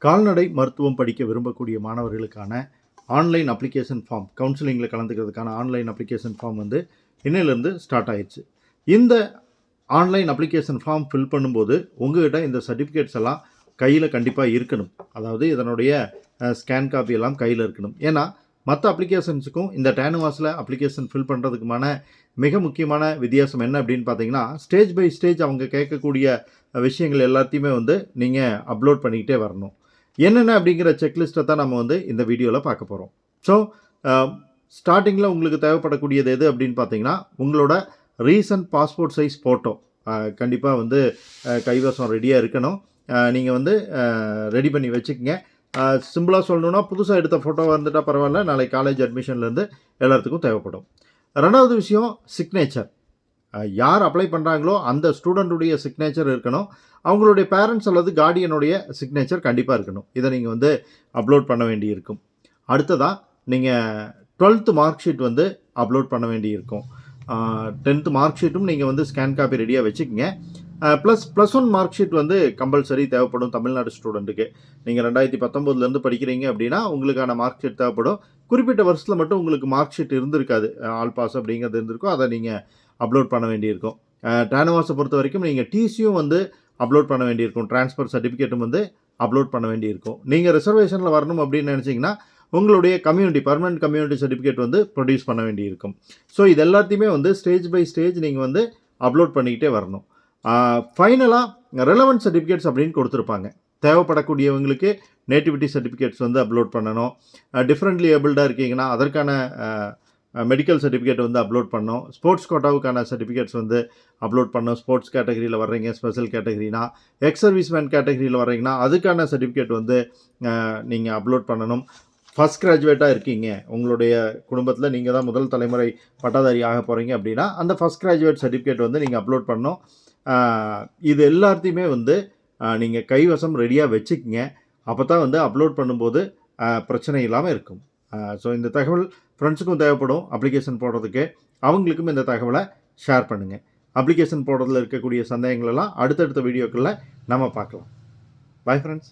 கால்நடை மருத்துவம் படிக்க விரும்பக்கூடிய மாணவர்களுக்கான ஆன்லைன் அப்ளிகேஷன் ஃபார்ம் கவுன்சிலிங்கில் கலந்துக்கிறதுக்கான ஆன்லைன் அப்ளிகேஷன் ஃபார்ம் வந்து இன்னையிலேருந்து ஸ்டார்ட் ஆயிடுச்சு. இந்த ஆன்லைன் அப்ளிகேஷன் ஃபார்ம் ஃபில் பண்ணும்போது உங்கள்கிட்ட இந்த சர்டிஃபிகேட்ஸ் எல்லாம் கையில் கண்டிப்பாக இருக்கணும். அதாவது இதனுடைய ஸ்கேன் காப்பி எல்லாம் கையில் இருக்கணும். ஏன்னா மற்ற அப்ளிகேஷன்ஸுக்கும் இந்த டேனுவாஸில் அப்ளிகேஷன் ஃபில் பண்ணுறதுக்குமான மிக முக்கியமான வித்தியாசம் என்ன அப்படின்னு பார்த்தீங்கன்னா, ஸ்டேஜ் பை ஸ்டேஜ் அவங்க கேட்கக்கூடிய விஷயங்கள் எல்லாத்தையுமே வந்து நீங்கள் அப்லோட் பண்ணிக்கிட்டே வரணும். என்னென்ன அப்படிங்கிற செக்லிஸ்ட்டை தான் நம்ம வந்து இந்த வீடியோவில் பார்க்க போகிறோம். ஸோ ஸ்டார்டிங்கில் உங்களுக்கு தேவைப்படக்கூடியது எது அப்படின்னு பார்த்தீங்கன்னா, உங்களோட ரீசன்ட் பாஸ்போர்ட் சைஸ் ஃபோட்டோ கண்டிப்பாக வந்து கைவசம் ரெடியாக இருக்கணும். நீங்கள் வந்து ரெடி பண்ணி வச்சுக்கோங்க. சிம்பிளாக சொல்லணுன்னா, புதுசாக எடுத்த ஃபோட்டோவாக இருந்துட்டால் பரவாயில்ல, நாளைக்கு காலேஜ் அட்மிஷன்லேருந்து எல்லாத்துக்கும் தேவைப்படும். ரெண்டாவது விஷயம் சிக்னேச்சர். யார் அப்ளை பண்ணுறாங்களோ அந்த ஸ்டூடெண்ட்டுடைய சிக்னேச்சர் இருக்கணும். அவங்களுடைய பேரண்ட்ஸ் அல்லது கார்டியனுடைய சிக்னேச்சர் கண்டிப்பாக இருக்கணும். இதை நீங்கள் வந்து அப்லோட் பண்ண வேண்டி இருக்கும். அடுத்ததாக நீங்கள் 12th மார்க் ஷீட் வந்து அப்லோட் பண்ண வேண்டி இருக்கும். 10th மார்க் ஷீட்டும் நீங்கள் வந்து ஸ்கேன் காப்பி ரெடியாக வச்சுக்கோங்க. +1 மார்க் ஷீட் வந்து கம்பல்சரி தேவைப்படும் தமிழ்நாடு ஸ்டூடெண்ட்டுக்கு. நீங்கள் 2019 படிக்கிறீங்க அப்படின்னா உங்களுக்கான மார்க் ஷீட் தேவைப்படும். குறிப்பிட்ட வருஷத்தில் மட்டும் உங்களுக்கு மார்க் ஷீட் இருந்திருக்காது, ஆல் பாஸ் அப்படிங்கிறது இருந்திருக்கும். அதை நீங்கள் அப்லோட் பண்ண வேண்டியிருக்கும். டேனுவாஸை பொறுத்த வரைக்கும் நீங்கள் டிசியும் வந்து அப்லோட் பண்ண வேண்டியிருக்கும். ட்ரான்ஸ்ஃபர் சர்டிஃபிகேட்டும் வந்து அப்லோட் பண்ண வேண்டியிருக்கும். நீங்கள் ரிசர்வேஷனில் வரணும் அப்படின்னு நினச்சிங்கன்னா உங்களுடைய பர்மனெண்ட் கம்யூனிட்டி சர்டிஃபிகேட் வந்து ப்ரொடியூஸ் பண்ண வேண்டியிருக்கும். ஸோ இது எல்லாத்தையுமே வந்து ஸ்டேஜ் பை ஸ்டேஜ் நீங்கள் வந்து அப்லோட் பண்ணிக்கிட்டே வரணும். ஃபைனலாக ரெலவெண்ட் சர்டிஃபிகேட்ஸ் அப்படின்னு கொடுத்துருப்பாங்க. தேவைப்படக்கூடியவங்களுக்கு நேட்டிவிட்டி சர்டிஃபிகேட்ஸ் வந்து அப்லோட் பண்ணணும். டிஃப்ரெண்ட்லி ஏபிள்டாக இருக்கீங்கன்னா அதற்கான மெடிக்கல் சர்டிஃபிகேட் வந்து அப்லோட் பண்ணணும். ஸ்போர்ட்ஸ் கோட்டாவுக்கான சர்டிஃபிகேட்ஸ் வந்து அப்லோட் பண்ணணும். ஸ்போர்ட்ஸ் கேட்டகரியில் வர்றீங்க, ஸ்பெஷல் கேட்டகரினா, எக்ஸ் சர்வீஸ்மேன் கேட்டகரியில் வர்றீங்கன்னா அதுக்கான சர்டிஃபிகேட் வந்து நீங்கள் அப்லோட் பண்ணணும். ஃபஸ்ட் கிராஜுவேட்டாக இருக்கீங்க, உங்களுடைய குடும்பத்தில் நீங்கள் தான் முதல் தலைமுறை பட்டாதாரி ஆக போகிறீங்க அப்படின்னா அந்த ஃபஸ்ட் கிராஜுவேட் சர்டிஃபிகேட் வந்து நீங்கள் அப்லோட் பண்ணணும். இது எல்லாத்தையுமே வந்து நீங்கள் கைவசம் ரெடியாக வச்சுக்கங்க. அப்போ தான் வந்து அப்லோட் பண்ணும்போது பிரச்சனை இல்லாமல் இருக்கும். ஸோ இந்த தகவல் ஃப்ரெண்ட்ஸுக்கும் தேவைப்படும் அப்ளிகேஷன் போடுறதுக்கு. அவங்களுக்கும் இந்த தகவலை ஷேர் பண்ணுங்கள். அப்ளிகேஷன் போடுறதுல இருக்கக்கூடிய சந்தேகங்களெல்லாம் அடுத்தடுத்த வீடியோக்களில் நம்ம பார்க்கலாம். Bye friends.